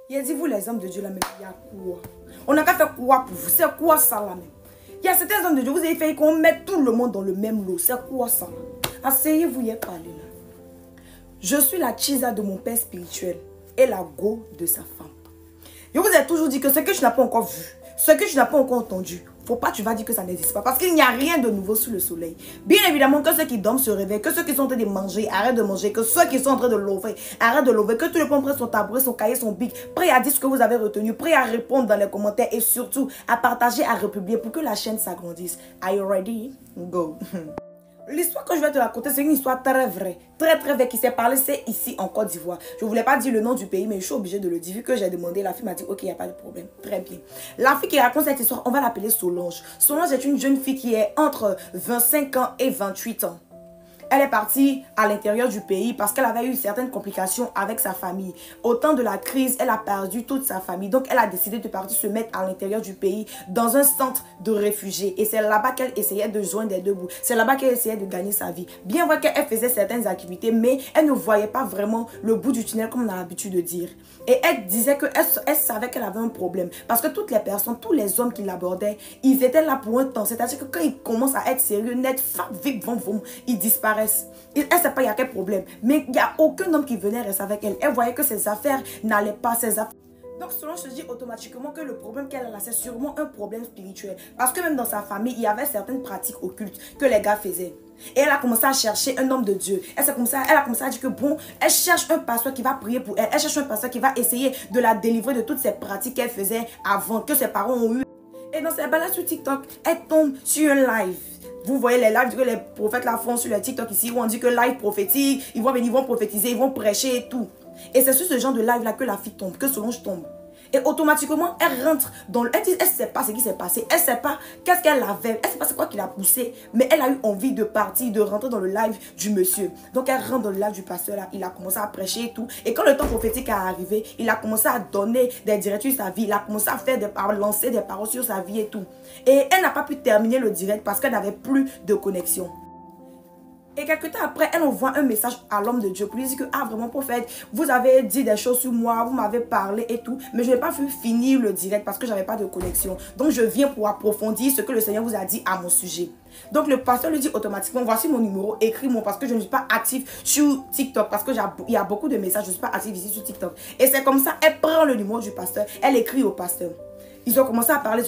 Il a dit, vous les hommes de Dieu là, mais il y a quoi? On n'a qu'à faire quoi pour vous? C'est quoi ça là même? Il y a certains hommes de Dieu, vous avez fait qu'on mette tout le monde dans le même lot. C'est quoi ça? Asseyez-vous, y est parlé là. Je suis la Chisa de mon père spirituel et la go de sa femme. Je vous ai toujours dit que ce que tu n'as pas encore vu, ce que tu n'as pas encore entendu, faut pas, tu vas dire que ça n'existe pas. Parce qu'il n'y a rien de nouveau sous le soleil. Bien évidemment que ceux qui dorment se réveillent, que ceux qui sont en train de manger, arrêtent de manger, que ceux qui sont en train de lever, arrêtent de lever, que tout le monde prenne son tabouret, son cahier, son bic, prêt à dire ce que vous avez retenu, prêt à répondre dans les commentaires et surtout à partager, à republier pour que la chaîne s'agrandisse. Are you ready? Go! L'histoire que je vais te raconter, c'est une histoire très vraie, très vraie qui s'est parlée, c'est ici en Côte d'Ivoire. Je ne voulais pas dire le nom du pays, mais je suis obligée de le dire. Vu que j'ai demandé, la fille m'a dit, ok, il n'y a pas de problème. Très bien. La fille qui raconte cette histoire, on va l'appeler Solange. Solange est une jeune fille qui est entre 25 ans et 28 ans. Elle est partie à l'intérieur du pays parce qu'elle avait eu certaines complications avec sa famille. Au temps de la crise, elle a perdu toute sa famille. Donc, elle a décidé de partir se mettre à l'intérieur du pays dans un centre de réfugiés. Et c'est là-bas qu'elle essayait de joindre les deux bouts. C'est là-bas qu'elle essayait de gagner sa vie. Bien vrai qu'elle faisait certaines activités, mais elle ne voyait pas vraiment le bout du tunnel comme on a l'habitude de dire. Et elle disait qu'elle savait qu'elle avait un problème. Parce que toutes les personnes, tous les hommes qui l'abordaient, ils étaient là pour un temps. C'est-à-dire que quand ils commencent à être sérieux, net, vite, ils disparaissent. Elle ne sait pas il y a quel problème. Mais il n'y a aucun homme qui venait rester avec elle. Elle voyait que ses affaires n'allaient pas. Donc Solange se dit automatiquement que le problème qu'elle a là, c'est sûrement un problème spirituel. Parce que même dans sa famille, il y avait certaines pratiques occultes que les gars faisaient. Et elle a commencé à chercher un homme de Dieu. Elle a commencé à dire que bon, elle cherche un pasteur qui va prier pour elle. Elle cherche un pasteur qui va essayer de la délivrer de toutes ces pratiques qu'elle faisait avant, que ses parents ont eu. Et dans ses balades sur TikTok, elle tombe sur un live. Vous voyez les lives que les prophètes la font sur le TikTok ici, où on dit que live prophétique, ils vont venir, ils vont prophétiser, ils vont prêcher et tout. Et c'est sur ce genre de live là que la fille tombe, que Solange tombe. Et automatiquement, elle rentre dans le... Elle ne sait pas ce qui s'est passé. Elle ne sait pas qu'est-ce qu'elle avait. Elle ne sait pas c'est quoi qui l'a poussée. Mais elle a eu envie de partir, de rentrer dans le live du monsieur. Donc, elle rentre dans le live du pasteur là. Il a commencé à prêcher et tout. Et quand le temps prophétique est arrivé, il a commencé à donner des directives sur sa vie. Il a commencé à faire des paroles, lancer des paroles sur sa vie et tout. Et elle n'a pas pu terminer le direct parce qu'elle n'avait plus de connexion. Et quelques temps après, elle envoie un message à l'homme de Dieu pour lui dire que, ah vraiment prophète, vous avez dit des choses sur moi, vous m'avez parlé et tout, mais je n'ai pas pu finir le direct parce que je n'avais pas de connexion. Donc je viens pour approfondir ce que le Seigneur vous a dit à mon sujet. Donc le pasteur lui dit automatiquement, voici mon numéro, écris-moi parce que je ne suis pas actif sur TikTok, parce qu'il y a beaucoup de messages, je ne suis pas actif ici sur TikTok. Et c'est comme ça, elle prend le numéro du pasteur, elle écrit au pasteur. Ils ont commencé à parler,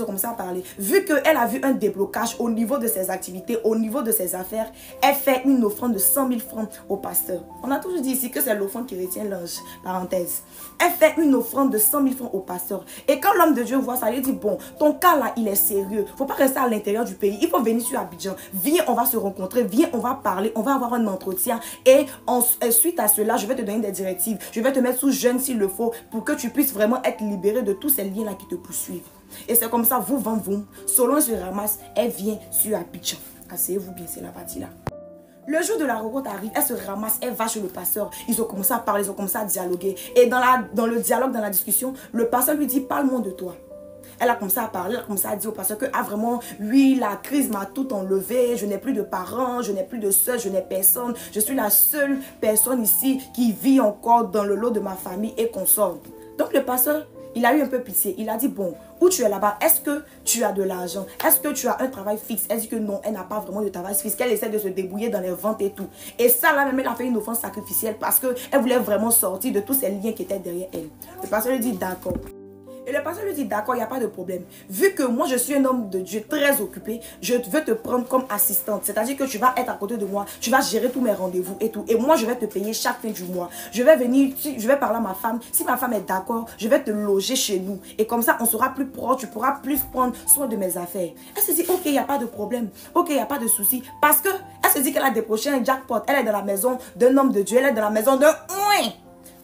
Vu qu'elle a vu un déblocage au niveau de ses activités, au niveau de ses affaires, elle fait une offrande de 100 000 francs au pasteur. On a toujours dit ici que c'est l'offrande qui retient l'ange, parenthèse. Elle fait une offrande de 100 000 francs au pasteur. Et quand l'homme de Dieu voit ça, il dit, bon, ton cas là, il est sérieux. Il ne faut pas rester à l'intérieur du pays. Il faut venir sur Abidjan. Viens, on va se rencontrer. Viens, on va parler. On va avoir un entretien. Et suite à cela, je vais te donner des directives. Je vais te mettre sous jeûne s'il le faut pour que tu puisses vraiment être libéré de tous ces liens-là qui te poursuivent. Et c'est comme ça, vous, Solange se ramasse, elle vient sur Abidjan. Asseyez-vous bien, c'est la partie là. Le jour de la rencontre arrive, elle se ramasse, elle va chez le pasteur. Ils ont commencé à parler, ils ont commencé à dialoguer. Et dans le dialogue, dans la discussion, le pasteur lui dit, parle-moi de toi. Elle a commencé à parler, elle a commencé à dire au pasteur que, ah vraiment, oui, la crise m'a tout enlevé, je n'ai plus de parents, je n'ai plus de soeurs, je n'ai personne. Je suis la seule personne ici qui vit encore dans le lot de ma famille et consort. Donc le pasteur, il a eu un peu pitié. Il a dit, bon, où tu es là-bas, est-ce que tu as de l'argent? Est-ce que tu as un travail fixe? Elle dit que non, elle n'a pas vraiment de travail fixe. Elle essaie de se débrouiller dans les ventes et tout. Et ça, là, même, elle a fait une offense sacrificielle parce qu'elle voulait vraiment sortir de tous ces liens qui étaient derrière elle. Le pasteur lui dit, d'accord. Et le pasteur lui dit, d'accord, il n'y a pas de problème. Vu que moi, je suis un homme de Dieu très occupé, je veux te prendre comme assistante. C'est-à-dire que tu vas être à côté de moi, tu vas gérer tous mes rendez-vous et tout. Et moi, je vais te payer chaque fin du mois. Je vais venir, je vais parler à ma femme. Si ma femme est d'accord, je vais te loger chez nous. Et comme ça, on sera plus proche, tu pourras plus prendre soin de mes affaires. Elle se dit, ok, il n'y a pas de problème. Ok, il n'y a pas de souci. Parce que elle se dit qu'elle a décroché un jackpot. Elle est dans la maison d'un homme de Dieu. Elle est dans la maison d'un...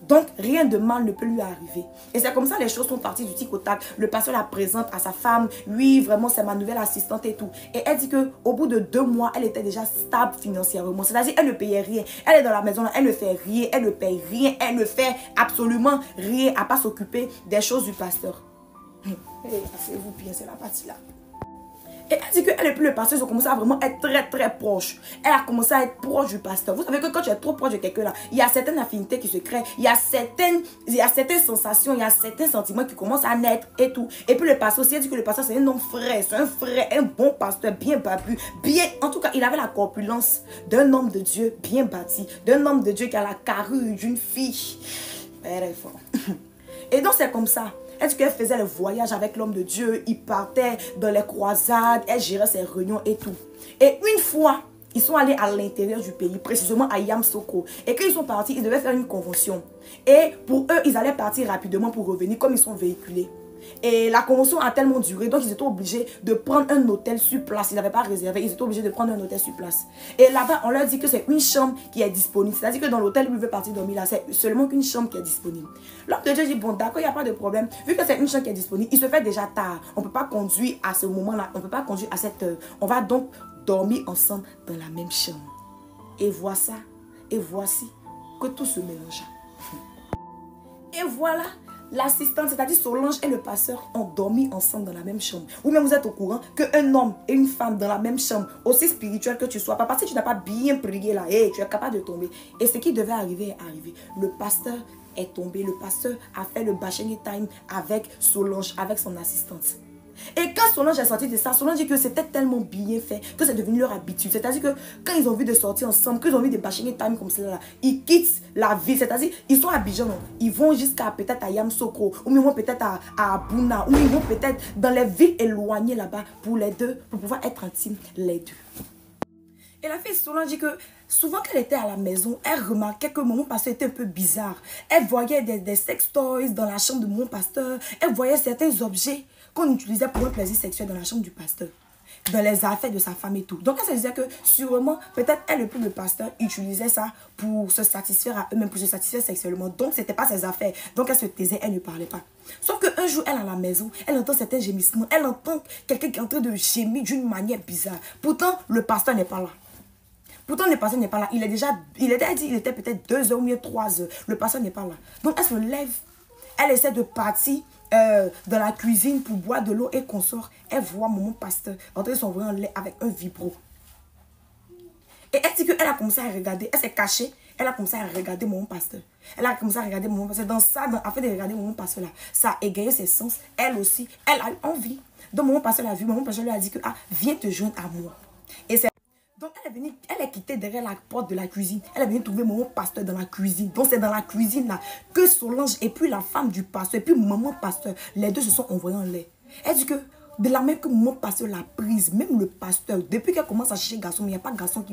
Donc, rien de mal ne peut lui arriver. Et c'est comme ça les choses sont parties du tic au tac. Le pasteur la présente à sa femme. Oui, vraiment, c'est ma nouvelle assistante et tout. Et elle dit qu'au bout de 2 mois, elle était déjà stable financièrement. C'est-à-dire, elle ne payait rien. Elle est dans la maison, elle ne fait rien. Elle ne paye rien. Elle ne fait absolument rien à pas s'occuper des choses du pasteur. Asseyez-vous bien, c'est la partie là. Et elle dit qu'elle et puis le pasteur, ils ont commencé à vraiment être très très proches. Elle a commencé à être proche du pasteur. Vous savez que quand tu es trop proche de quelqu'un là, il y a certaines affinités qui se créent, il y a certaines sensations, il y a certains sentiments qui commencent à naître et tout. Et puis le pasteur aussi, elle dit que le pasteur c'est un homme frère, c'est un frère, un bon pasteur, bien battu, bien, en tout cas il avait la corpulence d'un homme de Dieu bien bâti, d'un homme de Dieu qui a la carrure d'une fille. Elle est forte. Et donc c'est comme ça. Elle dit qu'elle faisait le voyage avec l'homme de Dieu. Il partait dans les croisades. Elle gérait ses réunions et tout. Et une fois, ils sont allés à l'intérieur du pays, précisément à Yamoussoukro. Et quand ils sont partis, ils devaient faire une convention. Et pour eux, ils allaient partir rapidement pour revenir comme ils sont véhiculés. Et la convention a tellement duré, donc ils étaient obligés de prendre un hôtel sur place. Ils n'avaient pas réservé, ils étaient obligés de prendre un hôtel sur place. Et là-bas, on leur dit que c'est une chambre qui est disponible. C'est-à-dire que dans l'hôtel où ils veulent partir dormir là, c'est seulement qu'une chambre qui est disponible. L'homme de Dieu dit, bon d'accord, il n'y a pas de problème. Vu que c'est une chambre qui est disponible, il se fait déjà tard. On ne peut pas conduire à ce moment-là, on ne peut pas conduire à cette heure. On va donc dormir ensemble dans la même chambre. Et voici que tout se mélangea. Et voilà, l'assistante, c'est-à-dire Solange et le pasteur ont dormi ensemble dans la même chambre. Ou même vous êtes au courant qu'un homme et une femme dans la même chambre, aussi spirituel que tu sois, pas parce que tu n'as pas bien prié là, hey, tu es capable de tomber. Et ce qui devait arriver est arrivé. Le pasteur est tombé. Le pasteur a fait le bashing time avec Solange, avec son assistante. Et quand Solange est sortie de ça, Solange dit que c'était tellement bien fait que c'est devenu leur habitude. C'est-à-dire que quand ils ont vu de sortir ensemble, qu'ils ont vu des bashing time comme cela, ils quittent la ville. C'est-à-dire ils sont à Abidjan, ils vont jusqu'à peut-être à Yamoussoukro, ou ils vont peut-être à Bouna, ou ils vont peut-être dans les villes éloignées là-bas pour les deux, pour pouvoir être intimes les deux. Et la fille Solange dit que souvent qu'elle était à la maison, elle remarquait que mon pasteur était un peu bizarre. Elle voyait des sex toys dans la chambre de mon pasteur. Elle voyait certains objets qu'on utilisait pour un plaisir sexuel dans la chambre du pasteur, dans les affaires de sa femme et tout. Donc elle se disait que sûrement, peut-être elle et puis le pasteur utilisaient ça pour se satisfaire à eux-mêmes, pour se satisfaire sexuellement. Donc c'était pas ses affaires. Donc elle se taisait, elle ne parlait pas. Sauf qu'un jour, elle est à la maison, elle entend certains gémissements, elle entend quelqu'un qui est en train de gémir d'une manière bizarre. Pourtant, le pasteur n'est pas là. Pourtant, le pasteur n'est pas là. Il était peut-être 2 heures ou bien 3 heures. Le pasteur n'est pas là. Donc elle se lève, elle essaie de partir dans la cuisine pour boire de l'eau et qu'on sort. Elle voit mon pasteur entrer son vrai en lait avec un vibro. Et elle dit qu'elle a commencé à regarder. Elle s'est cachée. Elle a commencé à regarder mon pasteur. Elle a commencé à regarder mon pasteur. Dans ça, afin de regarder mon pasteur là, ça a égayé ses sens. Elle aussi, elle a eu envie. Donc mon pasteur l'a vu. Mon pasteur lui a dit que viens te joindre à moi. Et c'est donc elle est quittée derrière la porte de la cuisine. Elle est venue trouver mon pasteur dans la cuisine. Donc c'est dans la cuisine là que Solange et puis la femme du pasteur et puis maman pasteur, les deux se sont envoyés en l'air. Elle dit que de la même que mon pasteur l'a prise, même le pasteur, depuis qu'elle commence à chercher garçon, il n'y a pas de garçon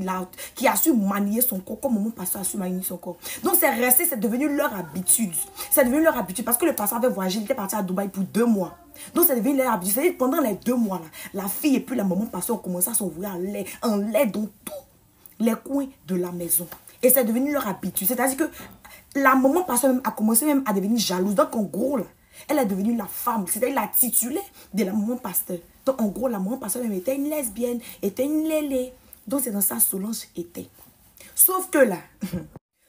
qui a su manier son corps comme mon pasteur a su manier son corps. Donc c'est resté, c'est devenu leur habitude. C'est devenu leur habitude parce que le pasteur avait voyagé, il était parti à Dubaï pour 2 mois. Donc c'est devenu leur habitude. C'est-à-dire pendant les 2 mois là, la fille et puis la maman pasteur ont commencé à s'envoyer en lait dans tous les coins de la maison. Et c'est devenu leur habitude. C'est-à-dire que la maman pasteur a commencé même à devenir jalouse. Donc en gros là, elle est devenue la femme, c'est-à-dire la titulaire de la maman pasteur. Donc en gros, la maman pasteur même était une lesbienne, était une lélé. Donc c'est dans ça Solange était. Sauf que là,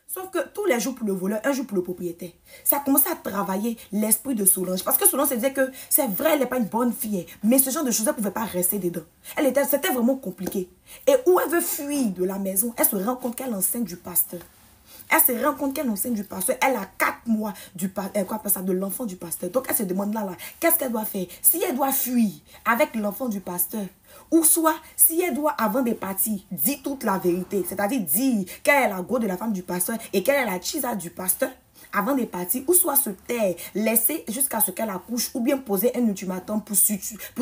sauf que tous les jours pour le voleur, un jour pour le propriétaire. Ça a commencé à travailler l'esprit de Solange. Parce que Solange se disait que c'est vrai, elle n'est pas une bonne fille. Mais ce genre de choses, elle ne pouvait pas rester dedans. C'était vraiment compliqué. Et où elle veut fuir de la maison, elle se rend compte qu'elle est enceinte du pasteur. Elle se rend compte qu'elle est enceinte du pasteur. Elle a 4 mois de l'enfant du pasteur. Donc elle se demande là, qu'est-ce qu'elle doit faire? Si elle doit fuir avec l'enfant du pasteur, ou soit si elle doit, avant de partir, dire toute la vérité. C'est-à-dire dire quelle est la go de la femme du pasteur et quelle est la chisa du pasteur avant de partir, ou soit se taire, laisser jusqu'à ce qu'elle accouche, ou bien poser un ultimatum pour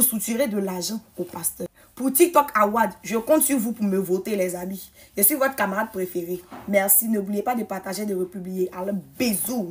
soutirer de l'argent au pasteur. Pour TikTok Award, je compte sur vous pour me voter, les amis. Je suis votre camarade préféré. Merci. N'oubliez pas de partager et de republier. Alors, bisous.